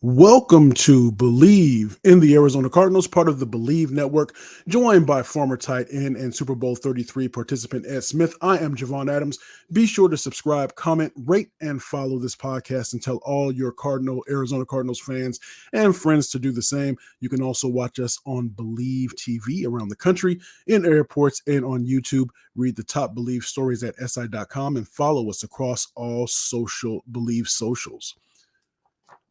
Welcome to Bleav in the Arizona Cardinals, part of the Bleav Network, joined by former tight end and Super Bowl 33 participant Ed Smith. I am Javon Adams. Be sure to subscribe, comment, rate, and follow this podcast and tell all your Arizona Cardinals fans and friends to do the same. You can also watch us on Bleav TV around the country, in airports, and on YouTube. Read the top Bleav stories at si.com and follow us across all Bleav socials.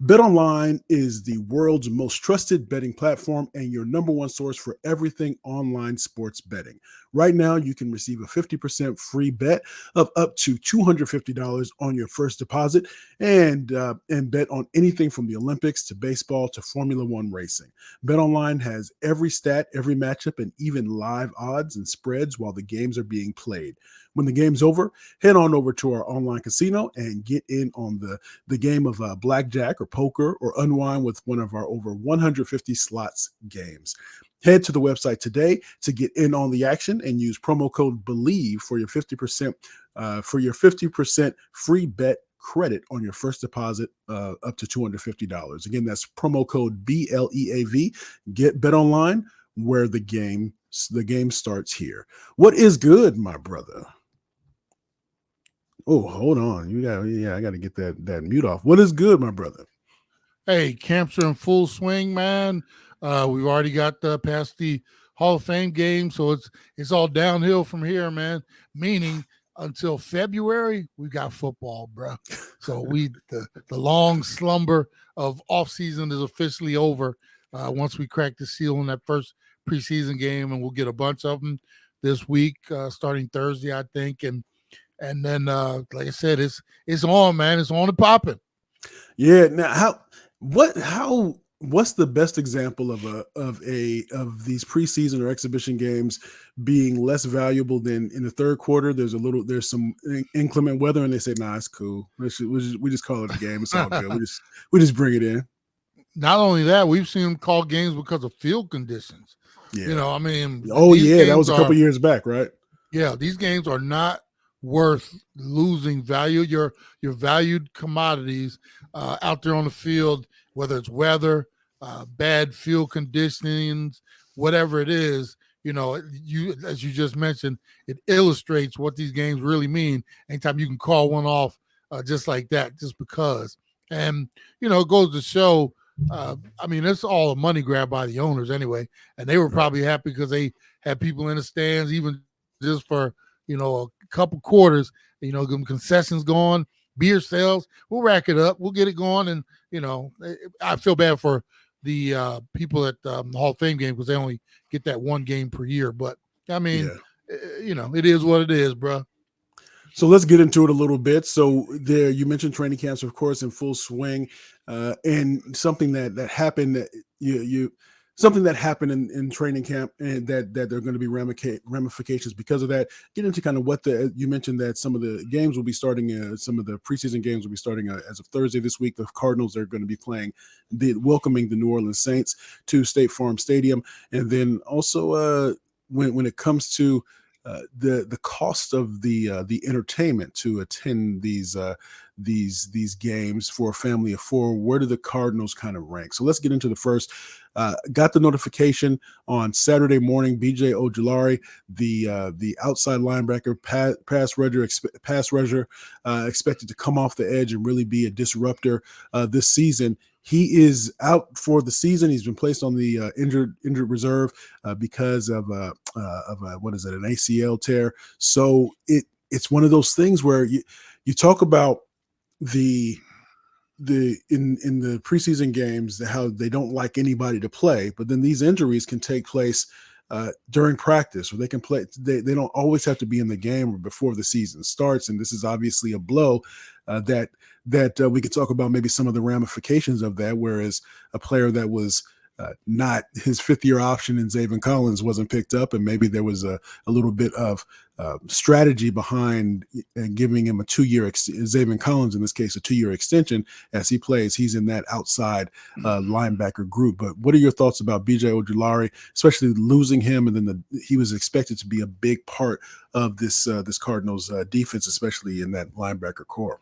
BetOnline is the world's most trusted betting platform and your number one source for everything online sports betting. Right now, you can receive a 50% free bet of up to $250 on your first deposit and bet on anything from the Olympics to baseball to Formula One racing. BetOnline has every stat, every matchup, and even live odds and spreads while the games are being played. When the game's over, head on over to our online casino and get in on the game of blackjack or poker or unwind with one of our over 150 slots games. Head to the website today to get in on the action and use promo code Bleav for your 50% free bet credit on your first deposit up to $250. Again, that's promo code BLEAV. Get BetOnline where the game starts here. What is good, my brother? Oh, hold on. I got to get that mute off. What is good, my brother? Hey, camps are in full swing, man. We've already got past the Hall of Fame game, so it's all downhill from here, man. Meaning until February, we got football, bro. So the long slumber of offseason is officially over once we crack the seal on that first preseason game, and we'll get a bunch of them this week, starting Thursday, I think, and then like I said, it's on, man. It's on and popping. Yeah. Now, what's the best example of these preseason or exhibition games being less valuable than in the third quarter? There's some inclement weather, and they say, "Nah, it's cool. We just call it a game. It's all good. We just bring it in." Not only that, we've seen them call games because of field conditions. Yeah. You know, I mean, that was a couple years back, right? Yeah, these games are not worth losing value. Your valued commodities out there on the field, whether it's weather, bad field conditions, whatever it is, you know, as you just mentioned, it illustrates what these games really mean. Anytime you can call one off just like that, just because. And, you know, it goes to show, I mean, it's all a money grab by the owners anyway. And they were probably happy because they had people in the stands, even just for, you know, a couple quarters, you know, them concessions going, beer sales, we'll rack it up, we'll get it going. And, you know, I feel bad for the people at the Hall of Fame game because they only get that one game per year. But, I mean, you know, it is what it is, bro. So let's get into it a little bit. So there, you mentioned training camps, of course, in full swing, and something that happened that something that happened in training camp, and that there are going to be ramifications because of that. Get into kind of you mentioned that some of the games will be starting. Some of the preseason games will be starting as of Thursday this week. The Cardinals are going to be welcoming the New Orleans Saints to State Farm Stadium, and then also when it comes to the cost of the entertainment to attend these games for a family of four, where do the Cardinals kind of rank? So let's get into the first. Got the notification on Saturday morning. B.J. Ojulari, the outside linebacker, pass rusher, expected to come off the edge and really be a disruptor this season. He is out for the season. He's been placed on the injured reserve because of an ACL tear. So it's one of those things where you talk about in the preseason games how they don't like anybody to play, but then these injuries can take place during practice, or they can play. They don't always have to be in the game or before the season starts. And this is obviously a blow that we could talk about maybe some of the ramifications of that. Whereas a player that was not his fifth-year option in Zaven Collins wasn't picked up, and maybe there was a little bit of strategy behind giving him a 2-year Zaven Collins, in this case, a 2-year extension as he plays. He's in that outside linebacker group. But what are your thoughts about B.J. Ojulari, especially losing him, and then he was expected to be a big part of this Cardinals defense, especially in that linebacker core?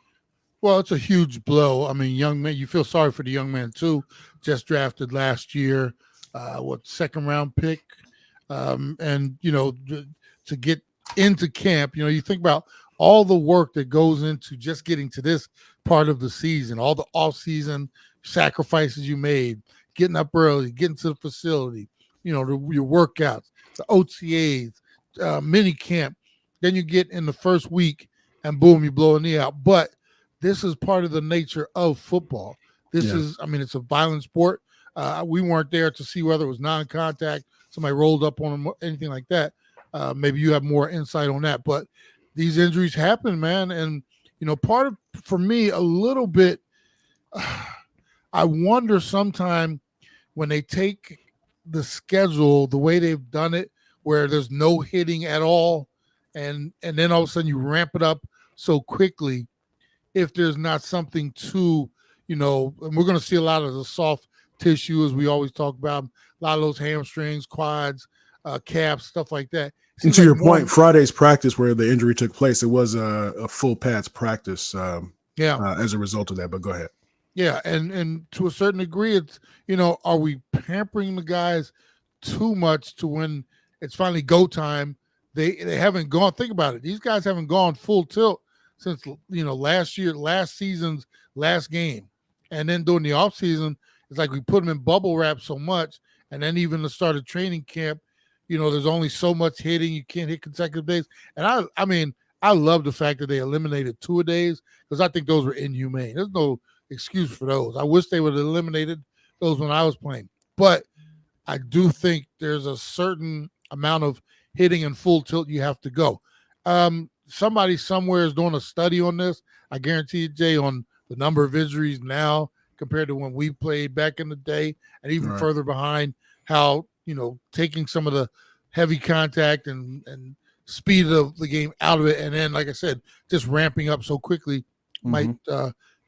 Well, it's a huge blow. I mean, young man, you feel sorry for the young man too. Just drafted last year, second round pick, and to get into camp, you think about all the work that goes into just getting to this part of the season, all the off season sacrifices you made, getting up early, getting to the facility, your workouts, the OTAs, mini camp. Then you get in the first week, and boom, you blow a knee out. But this is part of the nature of football. This Yeah. is, it's a violent sport. We weren't there to see whether it was non-contact, somebody rolled up on them, anything like that. Maybe you have more insight on that. But these injuries happen, man. And, part of, for me, a little bit, I wonder sometime when they take the schedule, the way they've done it, where there's no hitting at all, and then all of a sudden you ramp it up so quickly, if there's not something to, and we're going to see a lot of the soft tissue, as we always talk about, a lot of those hamstrings, quads, calves, stuff like that. And to your point, Friday's practice where the injury took place, it was a full pads practice as a result of that. But go ahead. Yeah, and to a certain degree, it's, are we pampering the guys too much to when it's finally go time? They haven't gone. Think about it. These guys haven't gone full tilt since last season's last game, and then during the off season, it's like we put them in bubble wrap so much, and then even the start of training camp, there's only so much hitting. You can't hit consecutive days, and I love the fact that they eliminated 2-a-days because I think those were inhumane. There's no excuse for those. I wish they would have eliminated those when I was playing, but I do think there's a certain amount of hitting and full tilt you have to go. Somebody somewhere is doing a study on this. I guarantee you, Jay, on the number of injuries now compared to when we played back in the day, and even further behind, how, taking some of the heavy contact and speed of the game out of it, and then, like I said, just ramping up so quickly might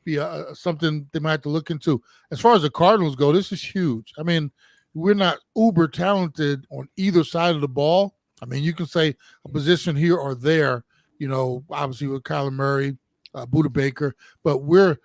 be something they might have to look into. As far as the Cardinals go, this is huge. I mean, we're not uber talented on either side of the ball. I mean, you can say a position here or there, obviously with Kyler Murray, Buda Baker, but we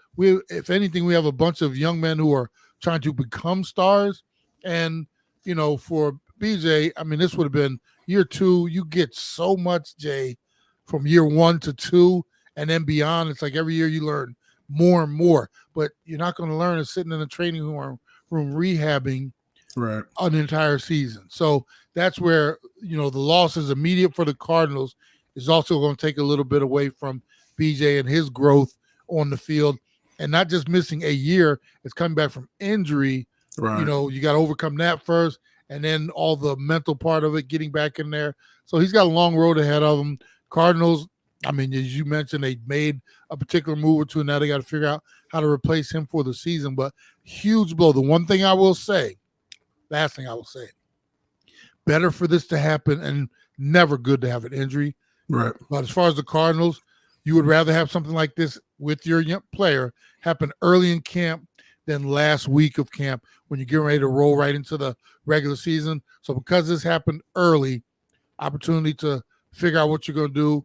if anything, we have a bunch of young men who are trying to become stars. And, for BJ, I mean, this would have been year 2. You get so much, Jay, from year 1 to 2, and then beyond. It's like every year you learn more and more, but you're not going to learn it sitting in a training room rehabbing an entire season. So that's where, the loss is immediate for the Cardinals, is also going to take a little bit away from BJ and his growth on the field, and not just missing a year. It's coming back from injury. You got to overcome that first, and then all the mental part of it, getting back in there. So he's got a long road ahead of him. Cardinals, I mean, as you mentioned, they made a particular move or two, and now they got to figure out how to replace him for the season. But huge blow. The one thing I will say, last thing I will say, better for this to happen, and never good to have an injury. Right. But as far as the Cardinals, you would rather have something like this with your young player happen early in camp than last week of camp when you're getting ready to roll right into the regular season. So because this happened early, opportunity to figure out what you're going to do,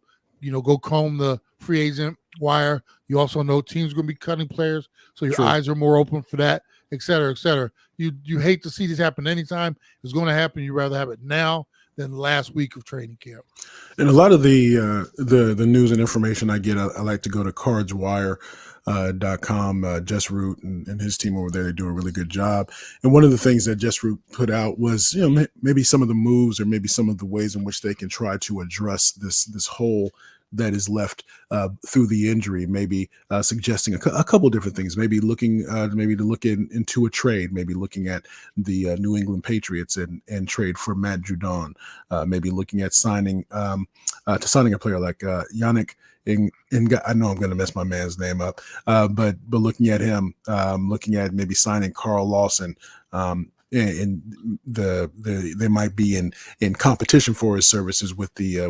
go comb the free agent wire. You also know teams are going to be cutting players, so your eyes are more open for that, et cetera, et cetera. You hate to see this happen anytime. It's going to happen. You'd rather have it now than last week of training camp. And a lot of the news and information I get, I like to go to cardswire.com. Jess Root and his team over there, they do a really good job. And one of the things that Jess Root put out was, maybe some of the moves or maybe some of the ways in which they can try to address this hole that is left through the injury, maybe suggesting a couple different things, maybe looking maybe to look into a trade, maybe looking at the New England Patriots and trade for Matt Judon, maybe looking at signing a player like Yannick. I know I'm going to mess my man's name up, but looking at him, looking at maybe signing Carl Lawson, and they might be in competition for his services with the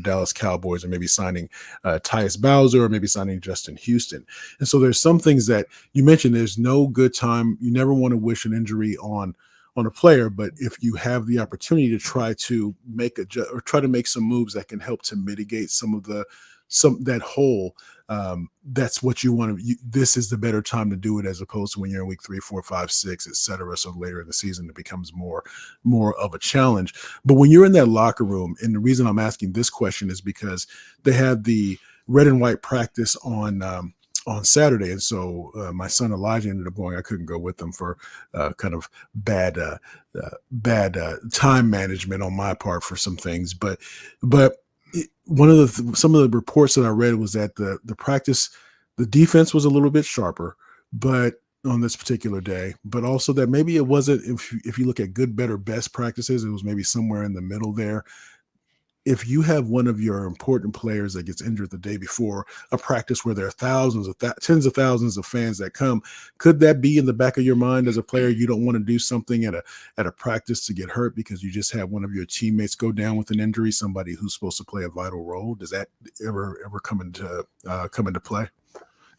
Dallas Cowboys, or maybe signing Tyus Bowser, or maybe signing Justin Houston. And so there's some things that you mentioned. There's no good time. You never want to wish an injury on a player, but if you have the opportunity to try to make some moves that can help to mitigate some of the that hole, that's what you want to. This is the better time to do it as opposed to when you're in week 3, 4, 5, 6, etc. So later in the season, it becomes more of a challenge. But when you're in that locker room, and the reason I'm asking this question is because they had the red and white practice on Saturday, and so my son Elijah ended up going. I couldn't go with them for kind of bad time management on my part for some things, but one of some of the reports that I read was that the practice, the defense was a little bit sharper, but on this particular day, but also that maybe it wasn't. If you look at good, better, best practices, it was maybe somewhere in the middle there. If you have one of your important players that gets injured the day before a practice where there are tens of thousands of fans that come, could that be in the back of your mind as a player? You don't want to do something at a practice to get hurt because you just have one of your teammates go down with an injury, somebody who's supposed to play a vital role. Does that ever come into play?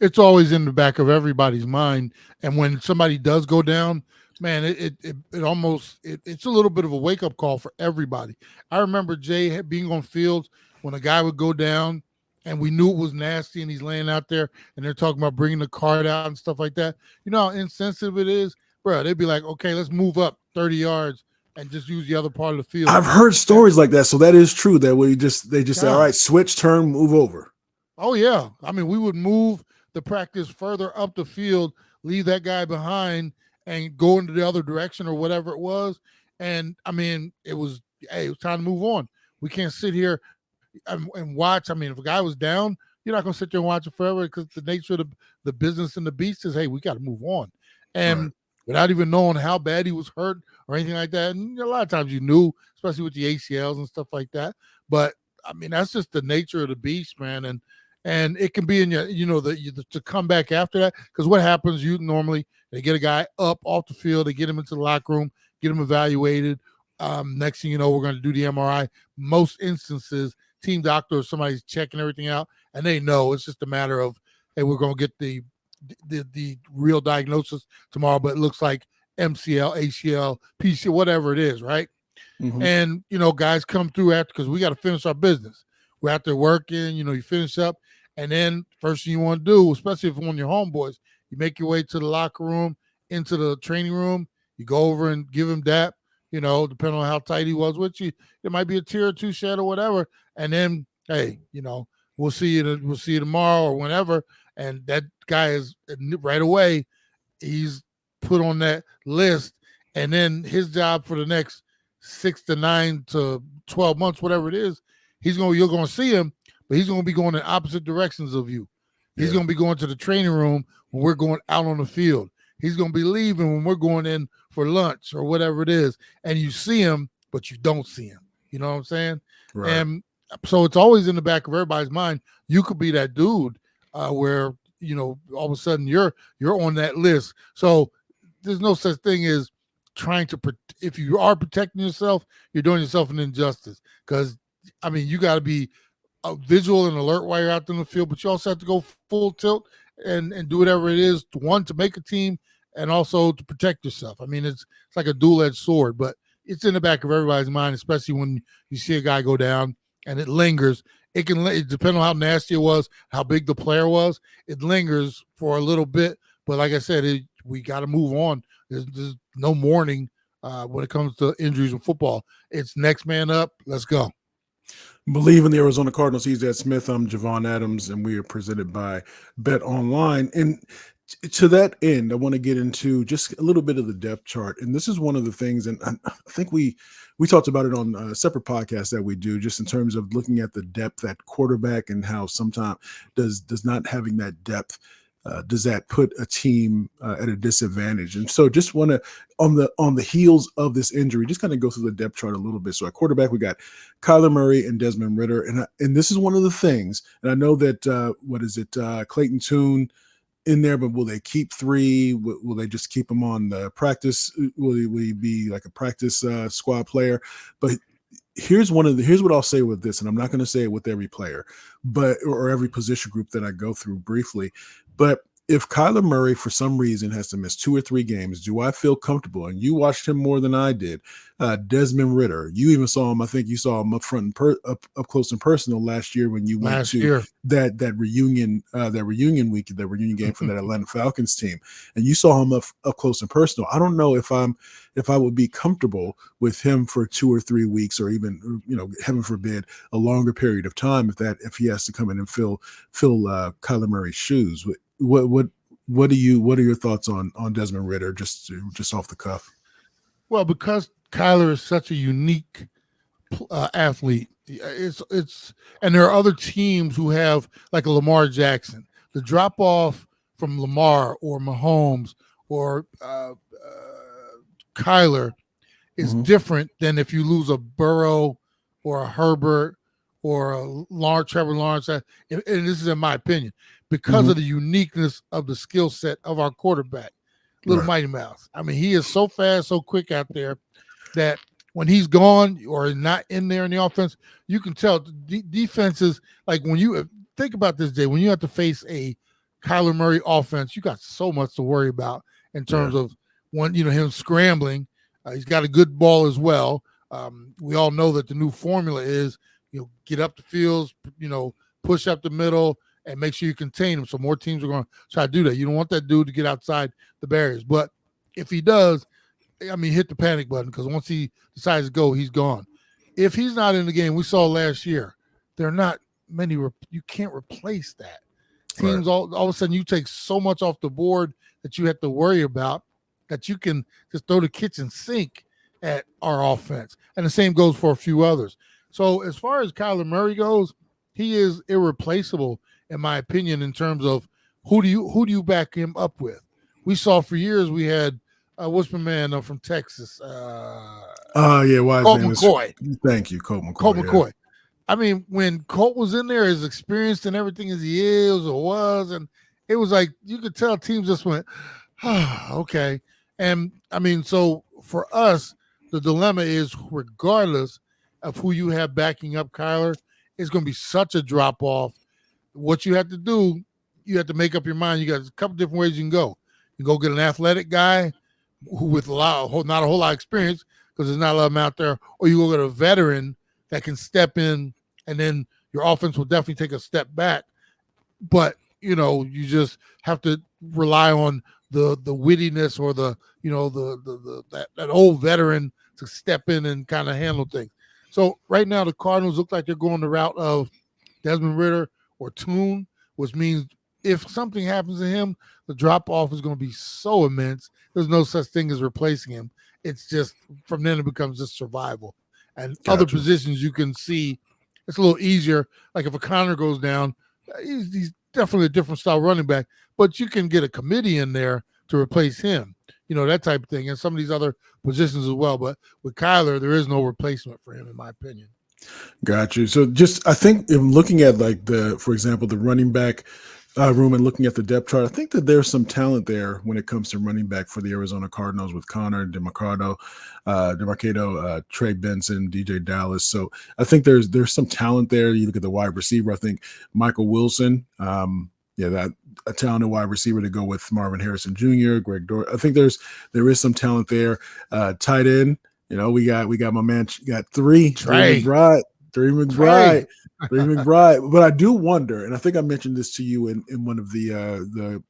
It's always in the back of everybody's mind. And when somebody does go down, man, it almost it's a little bit of a wake up call for everybody. I remember Jay being on fields when a guy would go down, and we knew it was nasty, and he's laying out there, and they're talking about bringing the card out and stuff like that. You know how insensitive it is, bro. They'd be like, okay, let's move up 30 yards and just use the other part of the field. I've heard stories like that, so that is true. That they just say, all right, switch, turn, move over. Oh yeah, I mean, we would move the practice further up the field, leave that guy behind, and go into the other direction or whatever it was. And I mean, it was time to move on. We can't sit here and watch. I mean, if a guy was down, you're not going to sit there and watch it forever because the nature of the business and the beast is, hey, we got to move on. And without even knowing how bad he was hurt or anything like that. And a lot of times you knew, especially with the ACLs and stuff like that. But I mean, that's just the nature of the beast, man. And it can be in your, to come back after that. Because what happens, normally they get a guy up off the field, they get him into the locker room, get him evaluated. Next thing you know, we're going to do the MRI. Most instances, team doctor or somebody's checking everything out, and they know it's just a matter of, hey, we're going to get the real diagnosis tomorrow, but it looks like MCL, ACL, PC, whatever it is, right? Mm-hmm. And, guys come through after because we got to finish our business. We're out there working, you finish up. And then first thing you want to do, especially if one of your homeboys, you make your way to the locker room, into the training room. You go over and give him that, depending on how tight he was with you. It might be a tear or two shed or whatever. And then, hey, we'll see you tomorrow or whenever. And that guy is right away, he's put on that list. And then his job for the next 6 to 9 to 12 months, whatever it is, you're going to see him, but he's going to be going in opposite directions of you. He's going to be going to the training room when we're going out on the field. He's going to be leaving when we're going in for lunch or whatever it is. And you see him, but you don't see him. You know what I'm saying? Right. And so it's always in the back of everybody's mind. You could be that dude where, all of a sudden you're on that list. So there's no such thing as trying to, if you are protecting yourself, you're doing yourself an injustice. Because, I mean, you got to be visual and alert while you're out there in the field, but you also have to go full tilt and do whatever it is, to make a team and also to protect yourself. I mean, it's like a dual-edged sword, but it's in the back of everybody's mind, especially when you see a guy go down and it lingers. It depend on how nasty it was, how big the player was. It lingers for a little bit, but like I said, we got to move on. There's no mourning when it comes to injuries in football. It's next man up. Let's go. Bleav in the Arizona Cardinals. He's Ed Smith. I'm Javon Adams, and we are presented by Bet Online. And to that end, I want to get into just a little bit of the depth chart. And this is one of the things, and I think we talked about it on a separate podcast that we do, just in terms of looking at the depth at quarterback and how sometimes does not having that depth, does that put a team at a disadvantage? And so just want to, on the heels of this injury, just kind of go through the depth chart a little bit. So at quarterback, we got Kyler Murray and Desmond Ridder. And this is one of the things, and I know that, Clayton Tune in there, but will they keep 3? Will they just keep him on the practice? Will he be like a practice squad player? But here's what I'll say with this, and I'm not going to say it with every player, or every position group that I go through briefly, but if Kyler Murray, for some reason, has to miss 2 or 3 games, do I feel comfortable? And you watched him more than I did. Desmond Ritter, you even saw him. I think you saw him up front, up close and personal last year when you went Last to year. that reunion week, that reunion game for that Atlanta Falcons team, and you saw him up close and personal. I don't know if I would be comfortable with him for 2 or 3 weeks, or even, heaven forbid, a longer period of time if he has to come in and fill Kyler Murray's shoes. What are your thoughts on Desmond Ritter, just off the cuff? Well, because Kyler is such a unique athlete, it's and there are other teams who have, like a Lamar Jackson. The drop off from Lamar or Mahomes or Kyler is different than if you lose a Burrow or a Herbert or a Trevor Lawrence. And this is in my opinion, because of the uniqueness of the skill set of our quarterback, little Mighty Mouse. I mean, he is so fast, so quick out there that when he's gone or not in there in the offense, you can tell defenses, like when you think about this, Jay, when you have to face a Kyler Murray offense, you got so much to worry about in terms of him scrambling. He's got a good ball as well. We all know that the new formula is, get up the fields, push up the middle, and make sure you contain him. So more teams are going to try to do that. You don't want that dude to get outside the barriers. But if he does, hit the panic button, because once he decides to go, he's gone. If he's not in the game, we saw last year, there are not many. You can't replace that. Teams all of a sudden, you take so much off the board that you have to worry about, that you can just throw the kitchen sink at our offense. And the same goes for a few others. So as far as Kyler Murray goes, he is irreplaceable, in my opinion, in terms of who do you back him up with? We saw for years we had what's my man from Texas? Colt McCoy. Thank you, Colt McCoy. Colt McCoy. I mean, when Colt was in there, as experienced and everything as he is or was, and it was like you could tell teams just went, okay. And so for us, the dilemma is, regardless of who you have backing up Kyler, it's going to be such a drop off. What you have to do, you have to make up your mind. You got a couple different ways you can go. You go get an athletic guy who with not a whole lot of experience, because there's not a lot of them out there, or you go get a veteran that can step in, and then your offense will definitely take a step back. But you just have to rely on the wittiness or that old veteran to step in and kind of handle things. So right now the Cardinals look like they're going the route of Desmond Ritter or Tune, which means if something happens to him, the drop off is going to be so immense. There's no such thing as replacing him. It's just from then it becomes just survival. And other positions you can see it's a little easier. Like if a Connor goes down, he's definitely a different style running back, but you can get a committee in there to replace him, that type of thing, and some of these other positions as well. But with Kyler, there is no replacement for him, in my opinion. Got you. So I think in looking at for example, the running back room and looking at the depth chart, I think that there's some talent there when it comes to running back for the Arizona Cardinals with Connor, DeMarcado, Trey Benson, DJ Dallas. So I think there's some talent there. You look at the wide receiver, I think Michael Wilson, that a talented wide receiver to go with Marvin Harrison Jr., Greg Dortch. I think there is some talent there. Tight end, we got my man, got three McBride. But I do wonder, and I think I mentioned this to you in one of the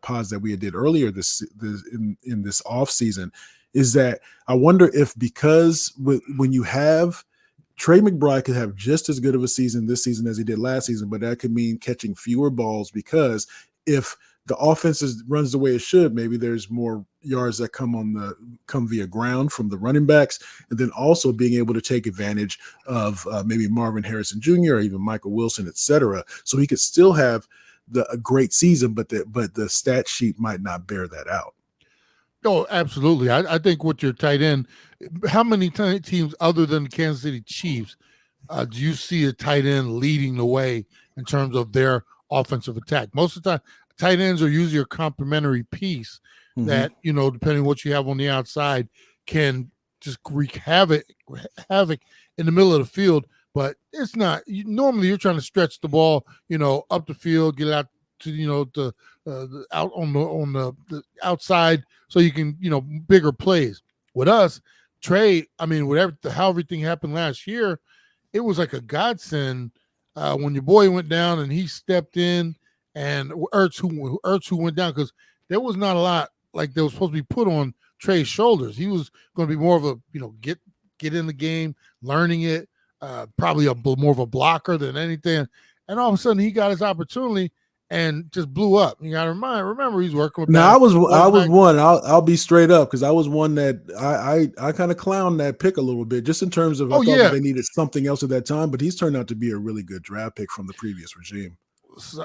pods that we did earlier in this off season, is that I wonder if, because when you have Trey McBride could have just as good of a season this season as he did last season, but that could mean catching fewer balls, because if the offense runs the way it should, maybe there's more yards that come via ground from the running backs, and then also being able to take advantage of maybe Marvin Harrison Jr. or even Michael Wilson, et cetera. So he could still have a great season, but the stat sheet might not bear that out. Oh, absolutely. I think with your tight end, how many teams other than the Kansas City Chiefs do you see a tight end leading the way in terms of their offensive attack? Most of the time, tight ends are usually a complementary piece that, depending on what you have on the outside, can just wreak havoc in the middle of the field. But it's not. Normally, you're trying to stretch the ball, up the field, get it out out on the outside so you can bigger plays. With us, Trey, I mean, how everything happened last year, it was like a godsend when your boy went down and he stepped in, and Ertz who went down, because there was not a lot like that was supposed to be put on Trey's shoulders. He was going to be more of a get in the game, learning it, probably more of a blocker than anything. And all of a sudden he got his opportunity and just blew up. You got to remember he's working with. Now I was one. I'll be straight up, because I was one that I kind of clowned that pick a little bit, just in terms of I thought that they needed something else at that time, but he's turned out to be a really good draft pick from the previous regime.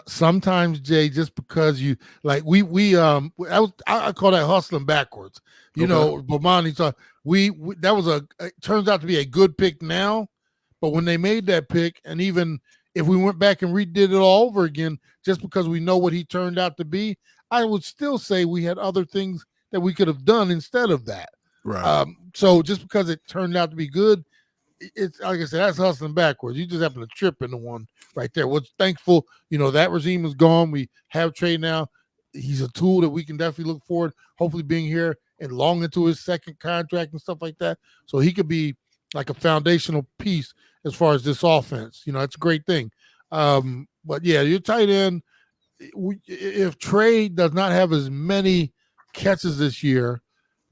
Sometimes, Jay, just because you like I call that hustling backwards. Bomani thought that was turns out to be a good pick now, but when they made that pick, and even if we went back and redid it all over again, just because we know what he turned out to be, I would still say we had other things that we could have done instead of that. Right. So just because it turned out to be good, it's like I said, that's hustling backwards. You just happen to trip into one right there. What's thankful, that regime is gone. We have Trey now. He's a tool that we can definitely look forward, hopefully being here and long into his second contract and stuff like that. So he could be like a foundational piece as far as this offense. It's a great thing. But yeah, your tight end, if Trey does not have as many catches this year,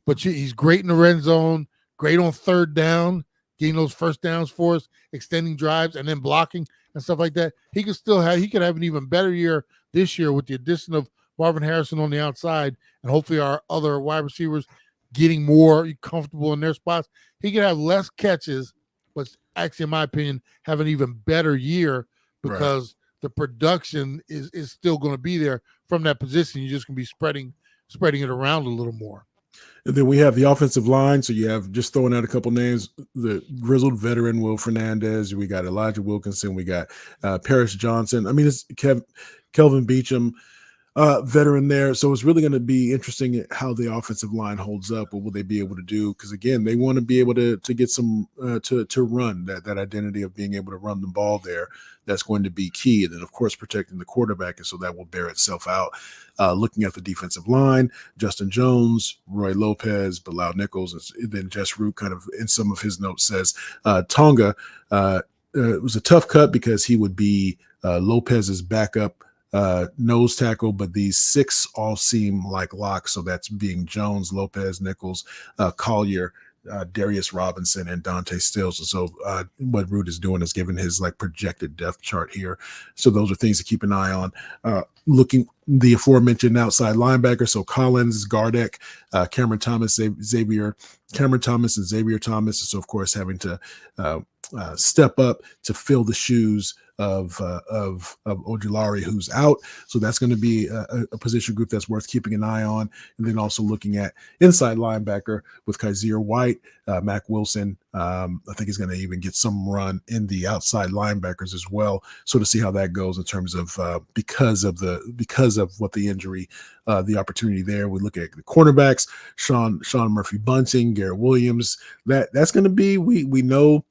but he's great in the red zone, great on third down, getting those first downs for us, extending drives, and then blocking and stuff like that. He could have an even better year this year with the addition of Marvin Harrison on the outside, and hopefully our other wide receivers getting more comfortable in their spots. He could have less catches, but actually, in my opinion, have an even better year, because the production is still going to be there from that position. You're just going to be spreading it around a little more. And then we have the offensive line. So you have, just throwing out a couple names, the grizzled veteran Will Fernandez. We got Elijah Wilkinson. We got Paris Johnson. I mean, it's Kelvin Beachum, veteran there. So it's really going to be interesting how the offensive line holds up. What will they be able to do? Because again, they want to be able to get some to run that identity of being able to run the ball there. That's going to be key. And then, of course, protecting the quarterback. And so that will bear itself out. Looking at the defensive line, Justin Jones, Roy Lopez, Bilal Nichols, and then Jess Root kind of in some of his notes says Tonga it was a tough cut because he would be Lopez's backup nose tackle, but these six all seem like locks. So that's being Jones, Lopez, Nichols, Collier, Darius Robinson, and Dante Stills. And so what Root is doing is giving his projected depth chart here. So those are things to keep an eye on. Looking the aforementioned outside linebacker. So Collins, Gardeck, Cameron Thomas, Xavier Thomas. And so of course having to step up to fill the shoes of Ojulari, who's out. So that's going to be a position group that's worth keeping an eye on. And then also looking at inside linebacker with Kaiser White, Mac Wilson. I think he's going to even get some run in the outside linebackers as well. So to see how that goes in terms of because of what the injury, the opportunity there. We look at the cornerbacks, Sean Murphy Bunting, Garrett Williams. That's going to be, we know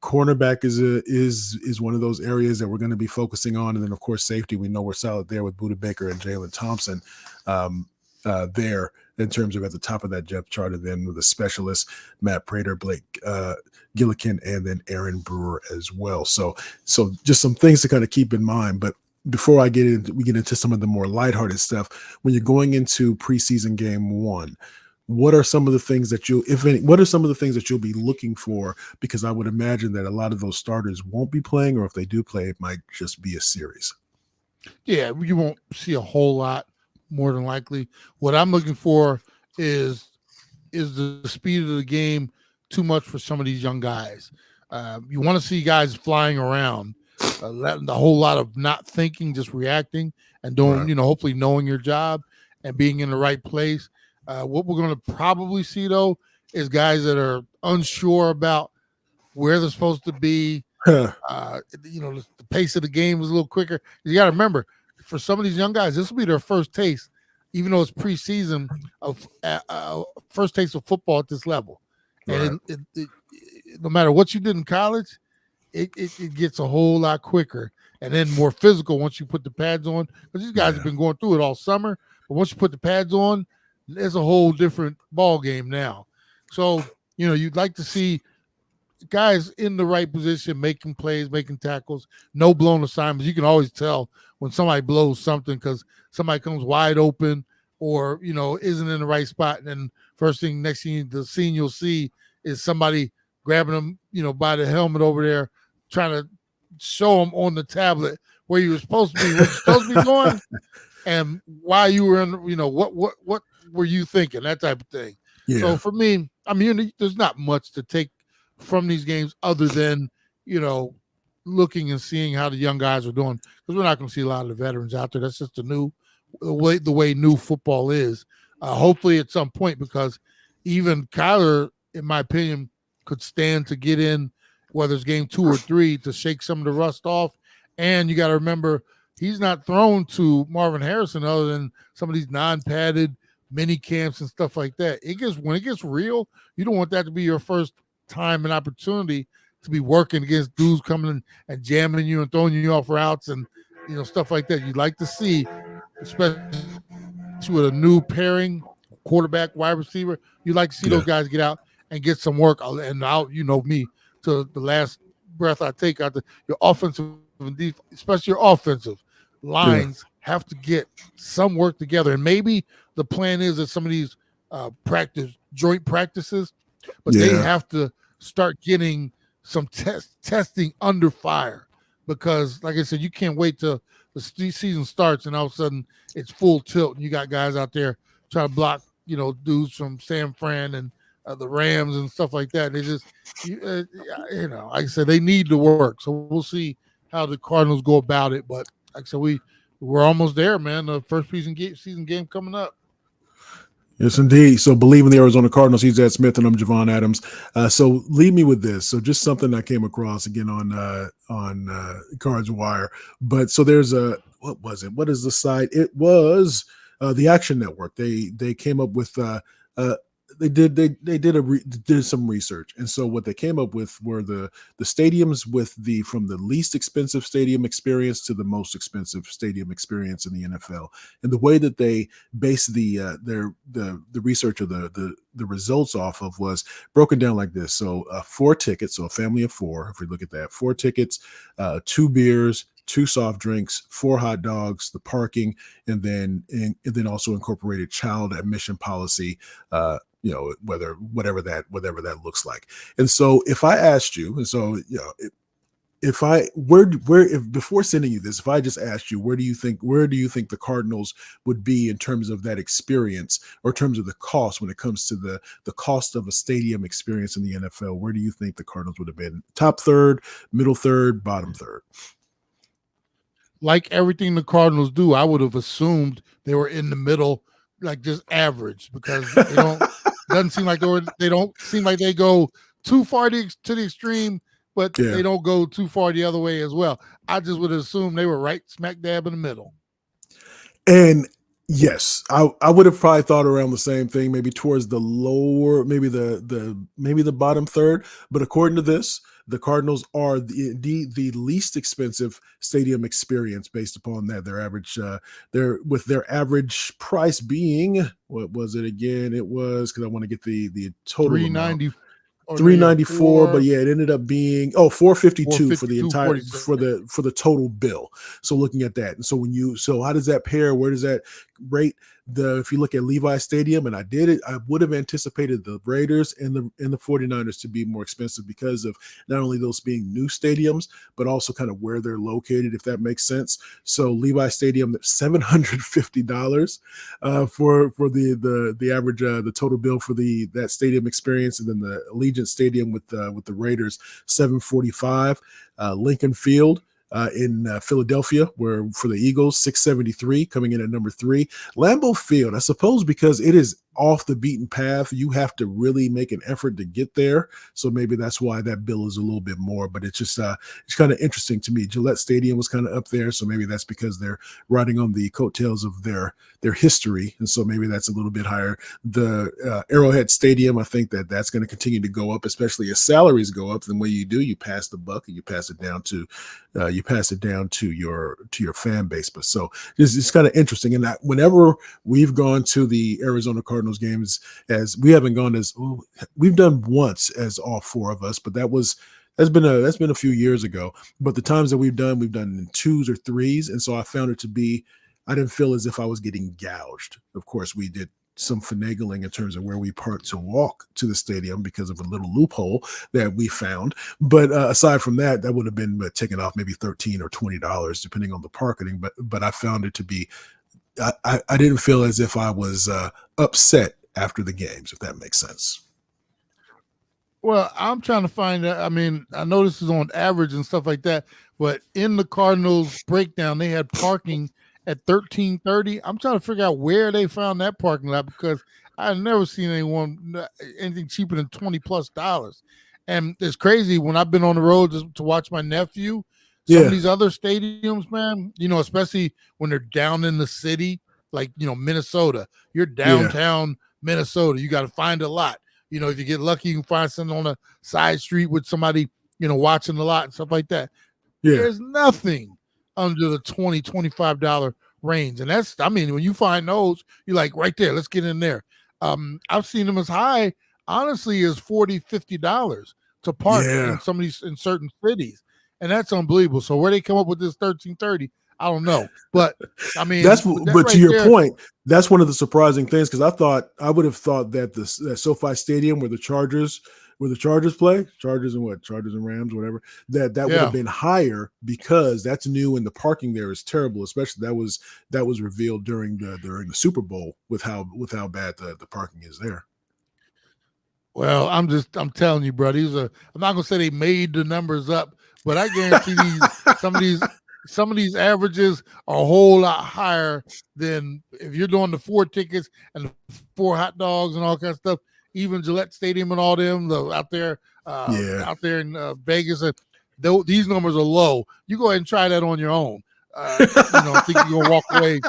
cornerback is one of those areas that we're going to be focusing on. And then of course safety, we know we're solid there with Budda Baker and Jalen Thompson there in terms of at the top of that depth chart. And then with the specialists, Matt Prater, Blake Gillikin, and then Aaron Brewer as well. So just some things to kind of keep in mind. But before we get into some of the more lighthearted stuff, when you're going into preseason game one, what are some of the things that you'll be looking for? Because I would imagine that a lot of those starters won't be playing, or if they do play, it might just be a series. Yeah, you won't see a whole lot, more than likely. What I'm looking for is the speed of the game too much for some of these young guys. You want to see guys flying around, a whole lot of not thinking, just reacting and doing, Right. Hopefully knowing your job and being in the right place. What we're going to probably see, though, is guys that are unsure about where they're supposed to be. The pace of the game was a little quicker. You got to remember, for some of these young guys, this will be their first taste, even though it's preseason, of first taste of football at this level. Right. And no matter what you did in college, it gets a whole lot quicker. and then more physical once you put the pads on. Because these guys have been going through it all summer, but once you put the pads on, there's a whole different ball game now. So, you'd like to see guys in the right position, making plays, making tackles, no blown assignments. You can always tell when somebody blows something because somebody comes wide open or, isn't in the right spot. And then next thing the scene you'll see is somebody grabbing them, by the helmet over there, trying to show them on the tablet where you were supposed to be, what you're supposed to be doing, and why you were in, what were you thinking, that type of thing. Yeah. So for me, there's not much to take from these games other than, looking and seeing how the young guys are doing, because we're not going to see a lot of the veterans out there. That's just the way new football is. Hopefully at some point, because even Kyler, in my opinion, could stand to get in, whether it's game 2 or 3, to shake some of the rust off. And you got to remember, he's not thrown to Marvin Harrison other than some of these non-padded mini camps and stuff like that. When it gets real, you don't want that to be your first time and opportunity to be working against dudes coming in and jamming you and throwing you off routes and stuff like that. You'd like to see, especially with a new pairing, quarterback, wide receiver, you'd like to see those guys get out and get some work. And out, me, to the last breath I take out your offensive and defense, especially your offensive lines have to get some work together. And maybe the plan is that some of these joint practices, but they have to start getting some testing under fire, because like I said, you can't wait till the season starts and all of a sudden it's full tilt and you got guys out there trying to block, dudes from San Fran and the Rams and stuff like that. They just, like I said, they need to work. So we'll see how the Cardinals go about it. But like I said, we're almost there, man. The first season game coming up. Yes, indeed. So Bleav in the Arizona Cardinals. He's Ed Smith, and I'm Javon Adams. So leave me with this. So just something I came across again on Cards Wire. But so there's what was it? What is the site? It was the Action Network. They came up with they did some research, and so what they came up with were the stadiums from the least expensive stadium experience to the most expensive stadium experience in the NFL. And the way that they based the research or the results off of was broken down like this. So 4 tickets, so a family of 4, if we look at that, 4 tickets, 2 beers, 2 soft drinks, 4 hot dogs, the parking, and then also incorporated child admission policy, whatever that looks like. And so if I asked you, and so if before sending you this, if I just asked you, where do you think the Cardinals would be in terms of that experience, or in terms of the cost when it comes to the cost of a stadium experience in the NFL, where do you think the Cardinals would have been? Top third, middle third, bottom third? Like everything the Cardinals do, I would have assumed they were in the middle, like just average, because they don't seem like they go too far to the extreme, but they don't go too far the other way as well. I just would assume they were right smack dab in the middle. And yes, I would have probably thought around the same thing, maybe towards the lower, maybe the bottom third. But according to this, the Cardinals are the least expensive stadium experience based upon that. Their average, their average price being, what was it again? It was, because I want to get the total amount. $394, but it ended up being $452 for the entire for the total bill. So looking at that, and so how does that pair? Where does that rate? If you look at Levi Stadium, and I would have anticipated the Raiders and the 49ers to be more expensive because of not only those being new stadiums, but also kind of where they're located, if that makes sense. So Levi Stadium, $750 for the average, the total bill for that stadium experience, and then the Allegiant Stadium with the Raiders, $745. Lincoln Field in Philadelphia, where for the Eagles, $673, coming in at number 3. Lambeau Field, I suppose, because it is off the beaten path. You have to really make an effort to get there. So maybe that's why that bill is a little bit more. But it's just it's kind of interesting to me. Gillette Stadium was kind of up there, so maybe that's because they're riding on the coattails of their history, and so maybe that's a little bit higher. The Arrowhead Stadium, I think that's going to continue to go up, especially as salaries go up. Then when you do, you pass the buck and you pass it down to your fan base. But so it's kind of interesting. And whenever we've gone to the Arizona Cardinals games, as we haven't gone we've done once as all four of us, but that's been a few years ago. But the times that we've done in twos or threes, and so I found it to be, I didn't feel as if I was getting gouged. Of course, we did some finagling in terms of where we parked to walk to the stadium because of a little loophole that we found. But aside from that, that would have been taken off maybe $13 or $20 depending on the parking. But I found it to be, I didn't feel as if I was upset after the games, if that makes sense. Well, I'm trying to find out. I mean, I know this is on average and stuff like that, but in the Cardinals breakdown, they had parking at 1330. I'm trying to figure out where they found that parking lot, because I've never seen anything cheaper than $20+. And it's crazy when I've been on the road to watch my nephew. Some of these other stadiums, man, especially when they're down in the city, like, Minnesota, you're downtown Minnesota. You got to find a lot. If you get lucky, you can find something on a side street with somebody, watching a lot and stuff like that. Yeah. There's nothing under the $20, $25 range. And when you find those, you're like, right there, let's get in there. I've seen them as high, honestly, as $40, $50 to park in certain cities. And that's unbelievable. So where they come up with this 1330, I don't know. But I mean, but to your point, that's one of the surprising things, because I would have thought that that SoFi Stadium where the Chargers play, Chargers and Rams, whatever, that would have been higher, because that's new and the parking there is terrible. Especially that was revealed during the Super Bowl with how bad the parking is there. Well, I'm telling you, bro. I'm not gonna say they made the numbers up, but I guarantee some of these averages are a whole lot higher than if you're doing the 4 tickets and the 4 hot dogs and all kinds of stuff. Even Gillette Stadium and all them out there in Vegas. These numbers are low. You go ahead and try that on your own. I think you're gonna walk away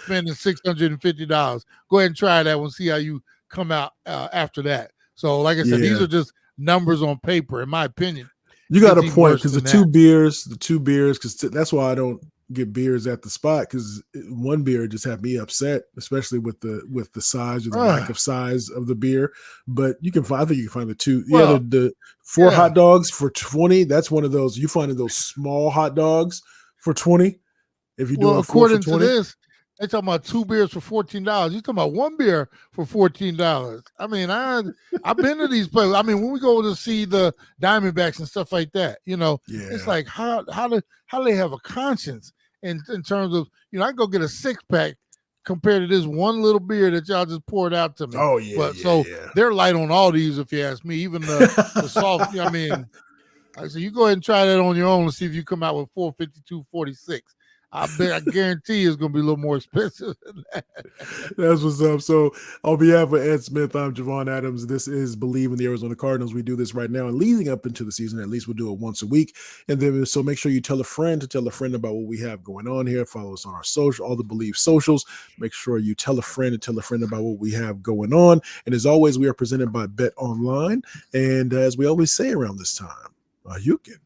spending $650. Go ahead and try that one. See how you come out after that. So, like I said, these are just numbers on paper, in my opinion. You got a point, because the two beers, because that's why I don't get beers at the spot, because one beer just had me upset, especially with the size or the lack of size of the beer. But I think you can find the two. The 4 hot dogs for $20. That's one of those. You find those small hot dogs for $20. If you do according to this, they're talking about 2 beers for $14. You're talking about 1 beer for $14. I mean, I've been to these places. I mean, when we go to see the Diamondbacks and stuff like that, it's like how do they have a conscience in terms of, I can go get a 6-pack compared to this one little beer that y'all just poured out to me. Oh yeah. But they're light on all these, if you ask me. Even the soft. I mean, so you go ahead and try that on your own and see if you come out with $452.46. I guarantee it's going to be a little more expensive than that. That's what's up. So on behalf of Ed Smith, I'm Javon Adams. This is Bleav in the Arizona Cardinals. We do this right now, and leading up into the season, at least we'll do it once a week. And then, so make sure you tell a friend about what we have going on here. Follow us on our social, all the Bleav socials. Make sure you tell a friend about what we have going on. And as always, we are presented by Bet Online. And as we always say around this time, you can